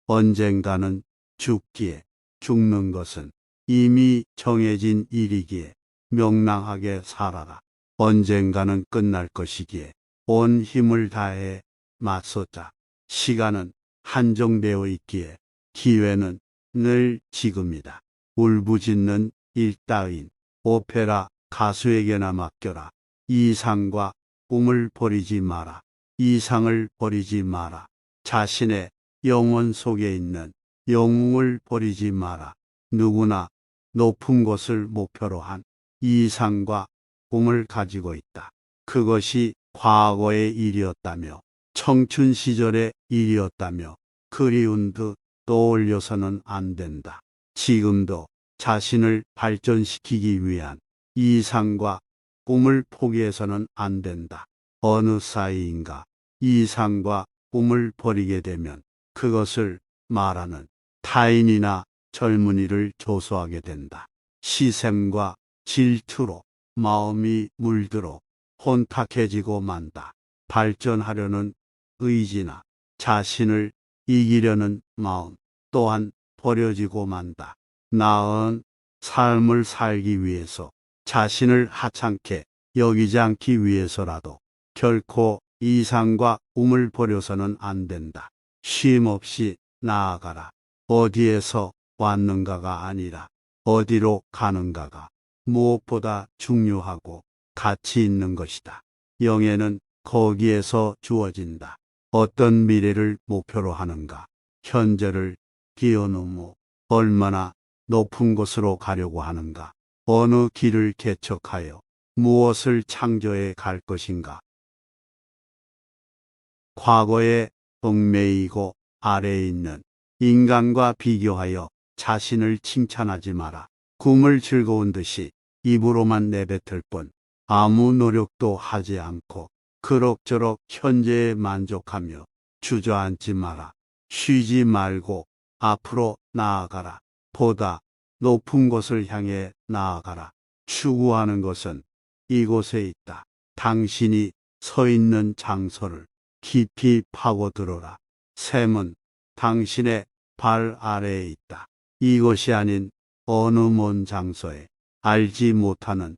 언젠가는 죽기에 죽는 것은 이미 정해진 일이기에 명랑하게 살아라. 언젠가는 끝날 것이기에 온 힘을 다해 맞서자. 시간은 한정되어 있기에 기회는 늘 지금이다. 울부짖는 일 따윈 오페라 가수에게나 맡겨라. 이상과 꿈을 버리지 마라. 이상을 버리지 마라. 자신의 영혼 속에 있는 영웅을 버리지 마라. 누구나 높은 곳을 목표로 한 이상과 꿈을 가지고 있다. 그것이 과거의 일이었다며 청춘 시절의 일이었다며 그리운 듯 떠올려서는 안 된다. 지금도 자신을 발전시키기 위한 이상과 꿈을 포기해서는 안 된다. 어느 사이인가 이상과 꿈을 버리게 되면 그것을 말하는 타인이나 젊은이를 조소하게 된다. 시샘과 질투로 마음이 물들어 혼탁해지고 만다. 발전하려는 의지나 자신을 이기려는 마음 또한 버려지고 만다. 나은 삶을 살기 위해서 자신을 하찮게 여기지 않기 위해서라도 결코 이상과 꿈을 버려서는 안 된다. 쉼없이 나아가라. 어디에서 왔는가가 아니라 어디로 가는가가 무엇보다 중요하고 가치 있는 것이다. 영예는 거기에서 주어진다. 어떤 미래를 목표로 하는가? 현재를 뛰어넘어 얼마나 높은 곳으로 가려고 하는가? 어느 길을 개척하여 무엇을 창조해 갈 것인가? 과거에 얽매이고 아래에 있는 인간과 비교하여 자신을 칭찬하지 마라. 꿈을 즐거운 듯이 입으로만 내뱉을 뿐 아무 노력도 하지 않고 그럭저럭 현재에 만족하며 주저앉지 마라. 쉬지 말고 앞으로 나아가라. 보다 높은 곳을 향해 나아가라. 추구하는 것은 이곳에 있다. 당신이 서 있는 장소를 깊이 파고들어라. 샘은 당신의 발 아래에 있다. 이것이 아닌 어느 먼 장소에 알지 못하는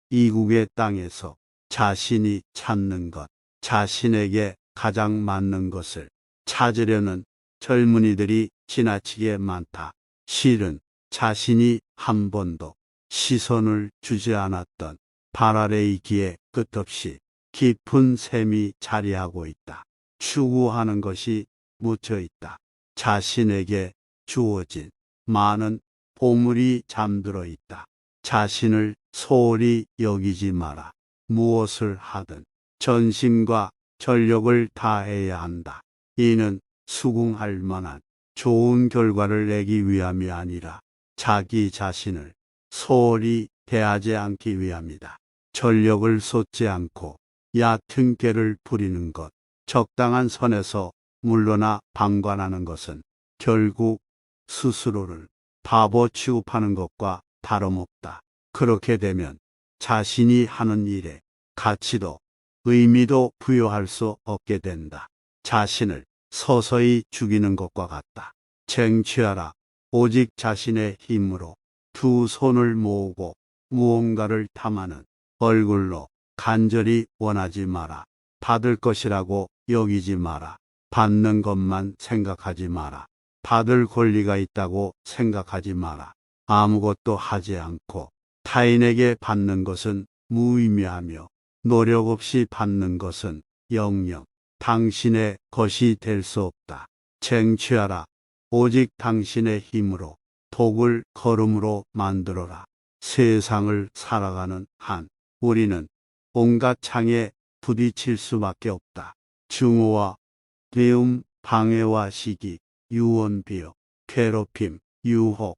이국의 땅에서 자신이 찾는 것, 자신에게 가장 맞는 것을 찾으려는 젊은이들이 지나치게 많다. 실은 자신이 한 번도 시선을 주지 않았던 발 아래 있기에 끝없이 깊은 샘이 자리하고 있다. 추구하는 것이 묻혀 있다. 자신에게 주어진 많은 보물이 잠들어 있다. 자신을 소홀히 여기지 마라. 무엇을 하든 전심과 전력을 다해야 한다. 이는 수긍할 만한 좋은 결과를 내기 위함이 아니라 자기 자신을 소홀히 대하지 않기 위함이다. 전력을 쏟지 않고 얕은 꾀를 부리는 것, 적당한 선에서 물러나 방관하는 것은 결국 스스로를 바보 취급하는 것과 다름없다. 그렇게 되면 자신이 하는 일에 가치도 의미도 부여할 수 없게 된다. 자신을 서서히 죽이는 것과 같다. 쟁취하라. 오직 자신의 힘으로 두 손을 모으고 무언가를 탐하는 얼굴로 간절히 원하지 마라. 받을 것이라고 여기지 마라. 받는 것만 생각하지 마라. 받을 권리가 있다고 생각하지 마라. 아무것도 하지 않고 타인에게 받는 것은 무의미하며 노력 없이 받는 것은 영영 당신의 것이 될 수 없다. 쟁취하라. 오직 당신의 힘으로 독을 걸음으로 만들어라. 세상을 살아가는 한 우리는 온갖 창에 부딪힐 수밖에 없다. 증오와 배움, 방해와 시기, 유언, 비어, 괴롭힘, 유혹,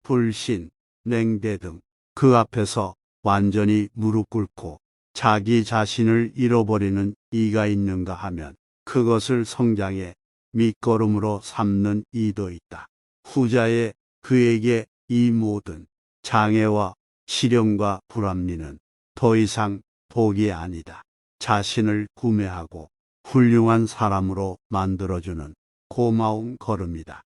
불신, 냉대 등 그 앞에서 완전히 무릎 꿇고 자기 자신을 잃어버리는 이가 있는가 하면 그것을 성장의 밑거름으로 삼는 이도 있다. 후자의 그에게 이 모든 장애와 시련과 불합리는 더 이상 복이 아니다. 자신을 구매하고 훌륭한 사람으로 만들어주는 고마운 걸음이다.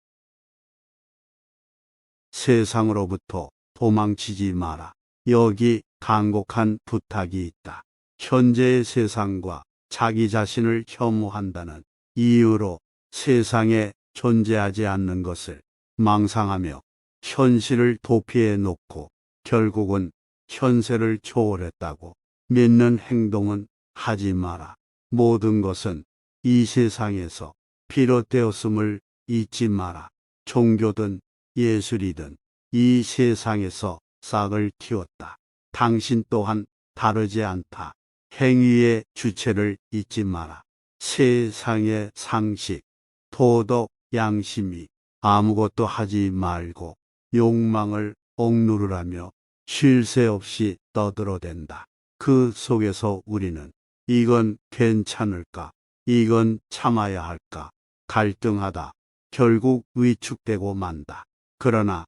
세상으로부터 도망치지 마라. 여기 간곡한 부탁이 있다. 현재의 세상과 자기 자신을 혐오한다는 이유로 세상에 존재하지 않는 것을 망상하며 현실을 도피해 놓고 결국은 현세를 초월했다고 믿는 행동은 하지 마라. 모든 것은 이 세상에서 비롯되었음을 잊지 마라. 종교든 예술이든 이 세상에서 싹을 틔웠다. 당신 또한 다르지 않다. 행위의 주체를 잊지 마라. 세상의 상식, 도덕, 양심이 아무것도 하지 말고 욕망을 억누르라며 쉴 새 없이 떠들어댄다. 그 속에서 우리는 이건 괜찮을까? 이건 참아야 할까? 갈등하다 결국 위축되고 만다. 그러나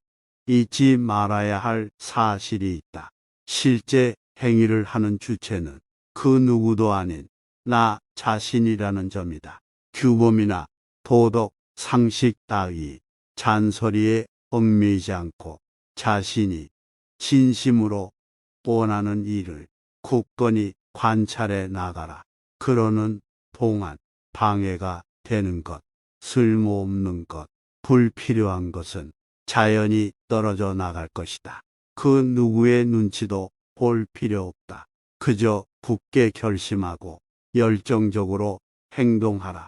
잊지 말아야 할 사실이 있다. 실제 행위를 하는 주체는 그 누구도 아닌 나 자신이라는 점이다. 규범이나 도덕, 상식 따위 잔소리에 얽매이지 않고 자신이 진심으로 원하는 일을 굳건히 관찰해 나가라. 그러는 동안 방해가 되는 것, 쓸모없는 것, 불필요한 것은 자연히 떨어져 나갈 것이다. 그 누구의 눈치도 볼 필요 없다. 그저 굳게 결심하고 열정적으로 행동하라.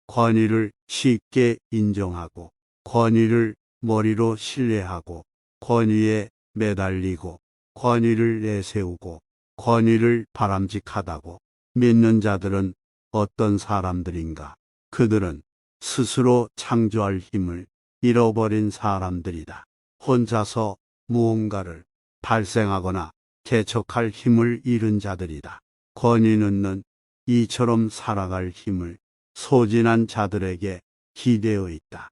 권위를 쉽게 인정하고 권위를 머리로 신뢰하고 권위에 매달리고 권위를 내세우고 권위를 바람직하다고 믿는 자들은 어떤 사람들인가? 그들은 스스로 창조할 힘을 잃어버린 사람들이다. 혼자서 무언가를 발생하거나 개척할 힘을 잃은 자들이다. 권위는 이처럼 살아갈 힘을 소진한 자들에게 기대어 있다.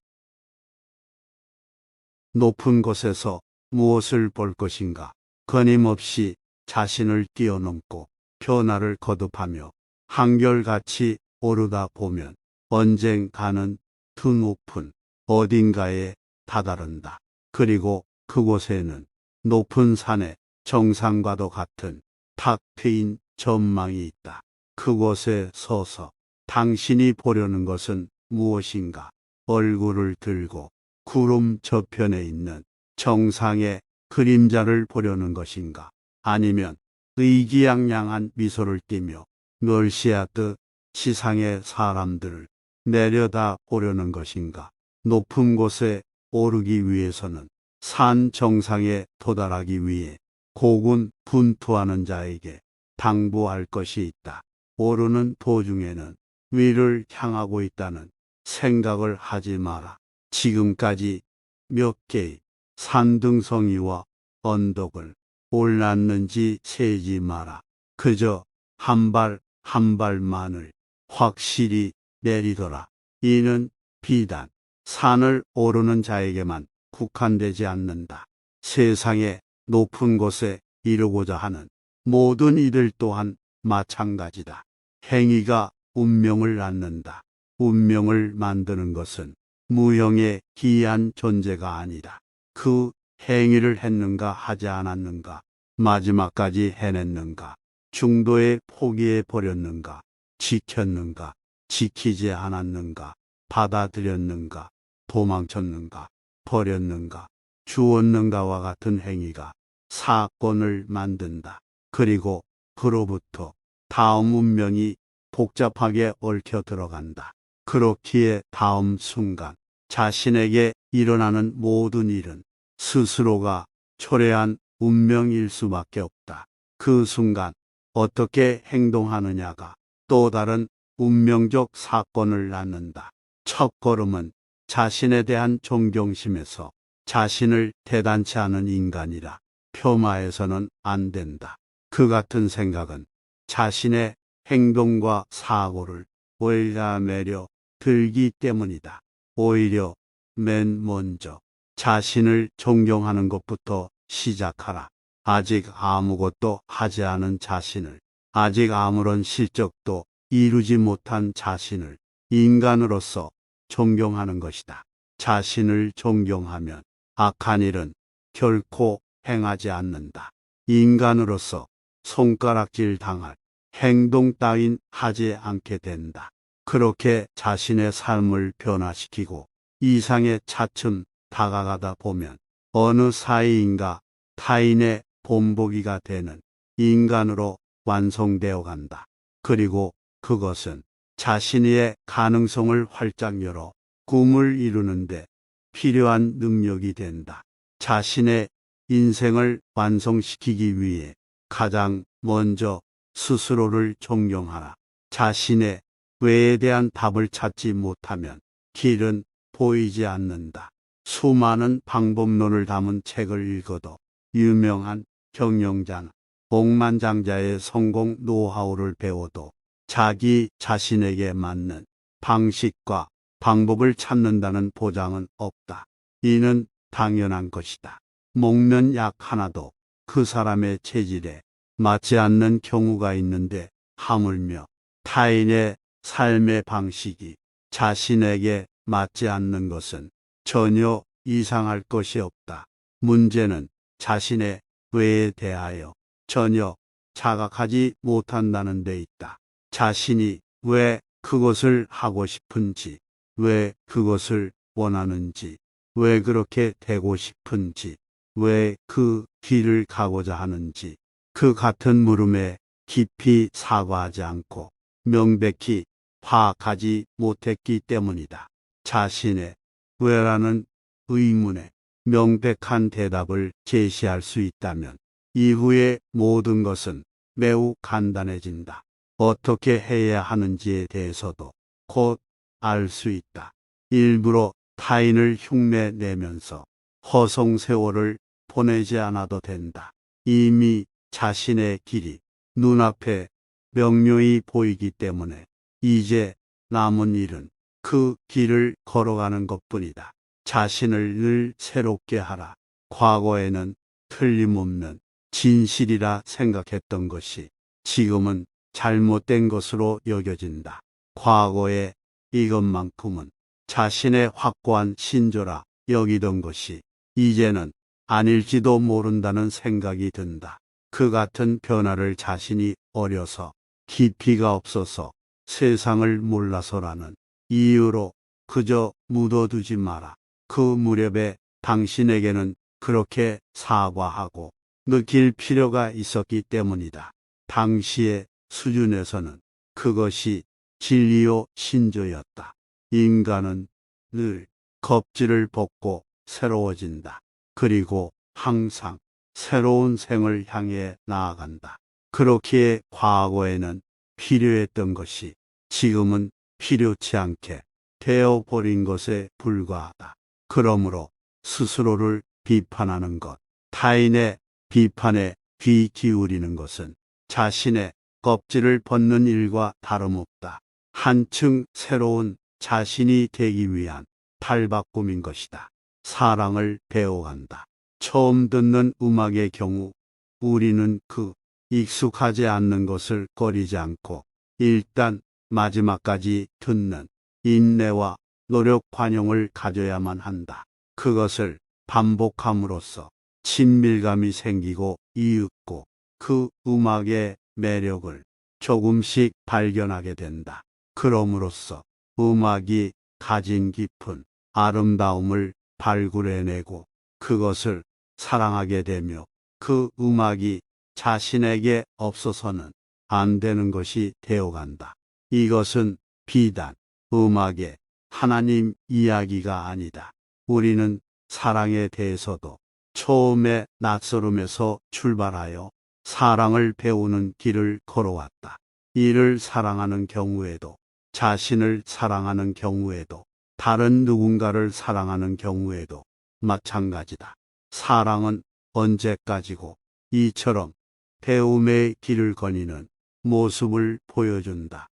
높은 곳에서 무엇을 볼 것인가? 끊임없이 자신을 뛰어넘고 변화를 거듭하며 한결같이 오르다 보면 언젠가는 더 높은 어딘가에 다다른다. 그리고 그곳에는 높은 산의 정상과도 같은 탁 트인 전망이 있다. 그곳에 서서 당신이 보려는 것은 무엇인가? 얼굴을 들고 구름 저편에 있는 정상의 그림자를 보려는 것인가? 아니면 의기양양한 미소를 띠며 멸시하듯 지상의 사람들을 내려다 보려는 것인가? 높은 곳에 오르기 위해서는 산 정상에 도달하기 위해 고군분투하는 자에게 당부할 것이 있다. 오르는 도중에는 위를 향하고 있다는 생각을 하지 마라. 지금까지 몇 개의 산등성이와 언덕을 올랐는지 세지 마라. 그저 한 발 한 발만을 확실히 내리더라. 이는 비단 산을 오르는 자에게만 국한되지 않는다. 세상의 높은 곳에 이르고자 하는 모든 이들 또한 마찬가지다. 행위가 운명을 낳는다. 운명을 만드는 것은 무형의 기이한 존재가 아니다. 그 행위를 했는가 하지 않았는가, 마지막까지 해냈는가, 중도에 포기해 버렸는가, 지켰는가, 지키지 않았는가, 받아들였는가, 도망쳤는가, 버렸는가, 주었는가와 같은 행위가 사건을 만든다. 그리고 그로부터 다음 운명이 복잡하게 얽혀 들어간다. 그렇기에 다음 순간 자신에게 일어나는 모든 일은 스스로가 초래한 운명일 수밖에 없다. 그 순간 어떻게 행동하느냐가 또 다른 운명적 사건을 낳는다. 첫 걸음은 자신에 대한 존경심에서 자신을 대단치 않은 인간이라 폄하해서는 안 된다. 그 같은 생각은 자신의 행동과 사고를 올려내려 들기 때문이다. 오히려 맨 먼저 자신을 존경하는 것부터 시작하라. 아직 아무것도 하지 않은 자신을, 아직 아무런 실적도 이루지 못한 자신을 인간으로서 존경하는 것이다. 자신을 존경하면 악한 일은 결코 행하지 않는다. 인간으로서 손가락질 당할 행동 따윈 하지 않게 된다. 그렇게 자신의 삶을 변화시키고 이상에 차츰 다가가다 보면 어느 사이인가 타인의 본보기가 되는 인간으로 완성되어 간다. 그리고 그것은 자신의 가능성을 활짝 열어 꿈을 이루는데 필요한 능력이 된다. 자신의 인생을 완성시키기 위해 가장 먼저 스스로를 존경하라. 자신의 왜에 대한 답을 찾지 못하면 길은 보이지 않는다. 수많은 방법론을 담은 책을 읽어도 유명한 경영자나 억만장자의 성공 노하우를 배워도 자기 자신에게 맞는 방식과 방법을 찾는다는 보장은 없다. 이는 당연한 것이다. 먹는 약 하나도 그 사람의 체질에 맞지 않는 경우가 있는데 하물며 타인의 삶의 방식이 자신에게 맞지 않는 것은 전혀 이상할 것이 없다. 문제는 자신의 왜에 대하여 전혀 자각하지 못한다는 데 있다. 자신이 왜 그것을 하고 싶은지, 왜 그것을 원하는지, 왜 그렇게 되고 싶은지, 왜 그 길을 가고자 하는지, 그 같은 물음에 깊이 사과하지 않고 명백히 파악하지 못했기 때문이다. 자신의 왜라는 의문에 명백한 대답을 제시할 수 있다면 이후의 모든 것은 매우 간단해진다. 어떻게 해야 하는지에 대해서도 곧 알 수 있다. 일부러 타인을 흉내내면서 허송세월을 보내지 않아도 된다. 이미 자신의 길이 눈앞에 명료히 보이기 때문에 이제 남은 일은 그 길을 걸어가는 것뿐이다. 자신을 늘 새롭게 하라. 과거에는 틀림없는 진실이라 생각했던 것이 지금은 잘못된 것으로 여겨진다. 과거에 이것만큼은 자신의 확고한 신조라 여기던 것이 이제는 아닐지도 모른다는 생각이 든다. 그 같은 변화를 자신이 어려서 깊이가 없어서 세상을 몰라서라는 이유로 그저 묻어두지 마라. 그 무렵에 당신에게는 그렇게 사과하고 느낄 필요가 있었기 때문이다. 당시의 수준에서는 그것이 진리요 신조였다. 인간은 늘 겁질을 벗고 새로워진다. 그리고 항상 새로운 생을 향해 나아간다. 그렇기에 과거에는 필요했던 것이 지금은 필요치 않게 되어버린 것에 불과하다. 그러므로 스스로를 비판하는 것, 타인의 비판에 귀 기울이는 것은 자신의 껍질을 벗는 일과 다름없다. 한층 새로운 자신이 되기 위한 탈바꿈인 것이다. 사랑을 배워간다. 처음 듣는 음악의 경우 우리는 그 익숙하지 않는 것을 꺼리지 않고 일단 마지막까지 듣는 인내와 노력 관용을 가져야만 한다. 그것을 반복함으로써 친밀감이 생기고 이윽고 그 음악의 매력을 조금씩 발견하게 된다. 그럼으로써 음악이 가진 깊은 아름다움을 발굴해내고 그것을 사랑하게 되며 그 음악이 자신에게 없어서는 안 되는 것이 되어간다. 이것은 비단 음악의 하나님 이야기가 아니다. 우리는 사랑에 대해서도 처음에 낯설음에서 출발하여 사랑을 배우는 길을 걸어왔다. 이를 사랑하는 경우에도 자신을 사랑하는 경우에도 다른 누군가를 사랑하는 경우에도 마찬가지다. 사랑은 언제까지고 이처럼 배움의 길을 거니는 모습을 보여준다.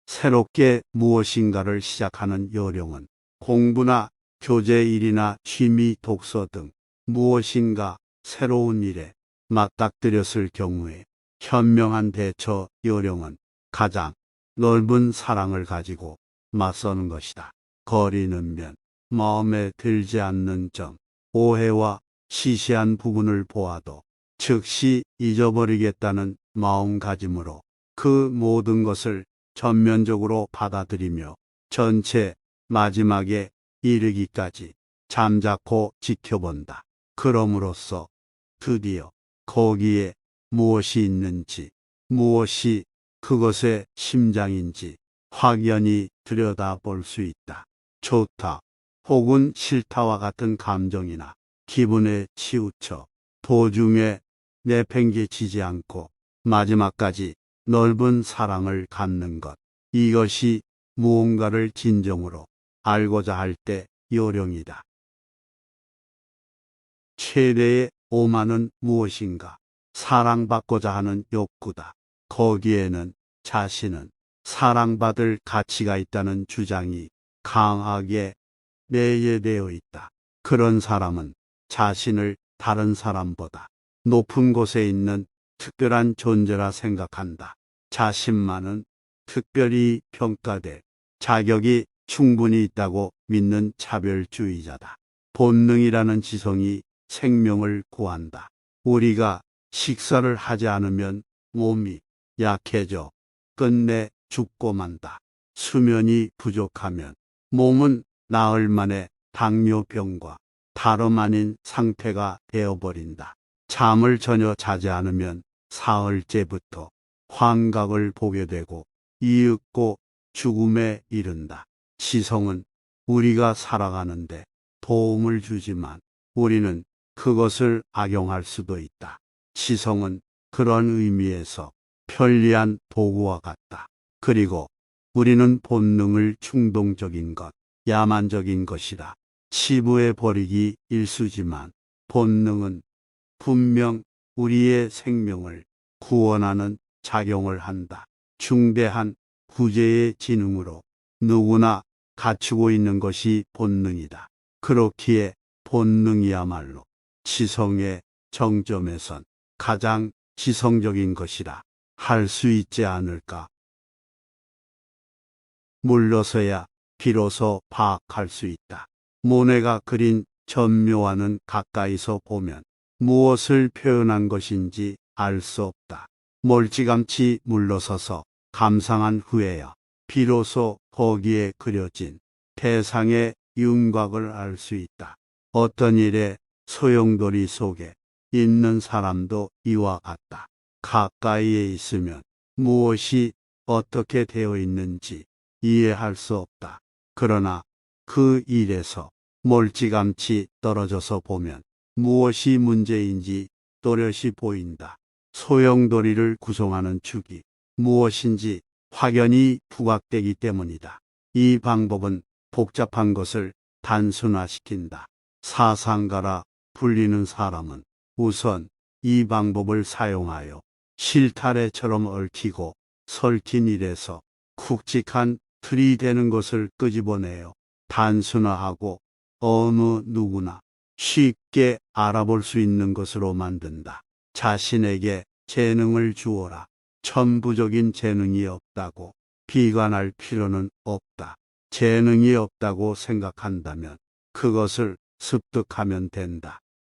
새롭게 무엇인가를 시작하는 요령은 공부나 교재 일이나 취미 독서 등 무엇인가 새로운 일에 맞닥뜨렸을 경우에 현명한 대처 요령은 가장 넓은 사랑을 가지고 맞서는 것이다. 거리는 면, 마음에 들지 않는 점, 오해와 시시한 부분을 보아도 즉시 잊어버리겠다는 마음가짐으로 그 모든 것을 전면적으로 받아들이며 전체 마지막에 이르기까지 잠자코 지켜본다. 그럼으로써 드디어 거기에 무엇이 있는지, 무엇이 그것의 심장인지 확연히 들여다볼 수 있다. 좋다 혹은 싫다와 같은 감정이나 기분에 치우쳐 도중에 내팽개치지 않고 마지막까지 넓은 사랑을 갖는 것. 이것이 무언가를 진정으로 알고자 할 때 요령이다. 최대의 오만은 무엇인가? 사랑받고자 하는 욕구다. 거기에는 자신은 사랑받을 가치가 있다는 주장이 강하게 내재되어 있다. 그런 사람은 자신을 다른 사람보다 높은 곳에 있는 특별한 존재라 생각한다. 자신만은 특별히 평가될 자격이 충분히 있다고 믿는 차별주의자다. 본능이라는 지성이 생명을 구한다. 우리가 식사를 하지 않으면 몸이 약해져 끝내 죽고 만다. 수면이 부족하면 몸은 나흘 만에 당뇨병과 다름 아닌 상태가 되어버린다. 잠을 전혀 자지 않으면 사흘째부터 환각을 보게 되고 이윽고 죽음에 이른다. 지성은 우리가 살아가는데 도움을 주지만 우리는 그것을 악용할 수도 있다. 지성은 그런 의미에서 편리한 도구와 같다. 그리고 우리는 본능을 충동적인 것, 야만적인 것이라 치부해 버리기 일쑤지만 본능은 분명 우리의 생명을 구원하는 작용을 한다. 중대한 구제의 지능으로 누구나 갖추고 있는 것이 본능이다. 그렇기에 본능이야말로 지성의 정점에선 가장 지성적인 것이라 할 수 있지 않을까. 물러서야 비로소 파악할 수 있다. 모네가 그린 전묘화는 가까이서 보면 무엇을 표현한 것인지 알 수 없다. 멀찌감치 물러서서 감상한 후에야 비로소 거기에 그려진 대상의 윤곽을 알 수 있다. 어떤 일에 소용돌이 속에 있는 사람도 이와 같다. 가까이에 있으면 무엇이 어떻게 되어 있는지 이해할 수 없다. 그러나 그 일에서 멀찌감치 떨어져서 보면 무엇이 문제인지 또렷이 보인다. 소용돌이를 구성하는 축이 무엇인지 확연히 부각되기 때문이다. 이 방법은 복잡한 것을 단순화시킨다. 사상가라 불리는 사람은 우선 이 방법을 사용하여 실타래처럼 얽히고 설킨 일에서 굵직한 틀이 되는 것을 끄집어내어 단순화하고 어느 누구나 쉽게 알아볼 수 있는 것으로 만든다. 자신에게 재능을 주어라. 천부적인 재능이 없다고 비관할 필요는 없다. 재능이 없다고 생각한다면 그것을 습득하면 된다.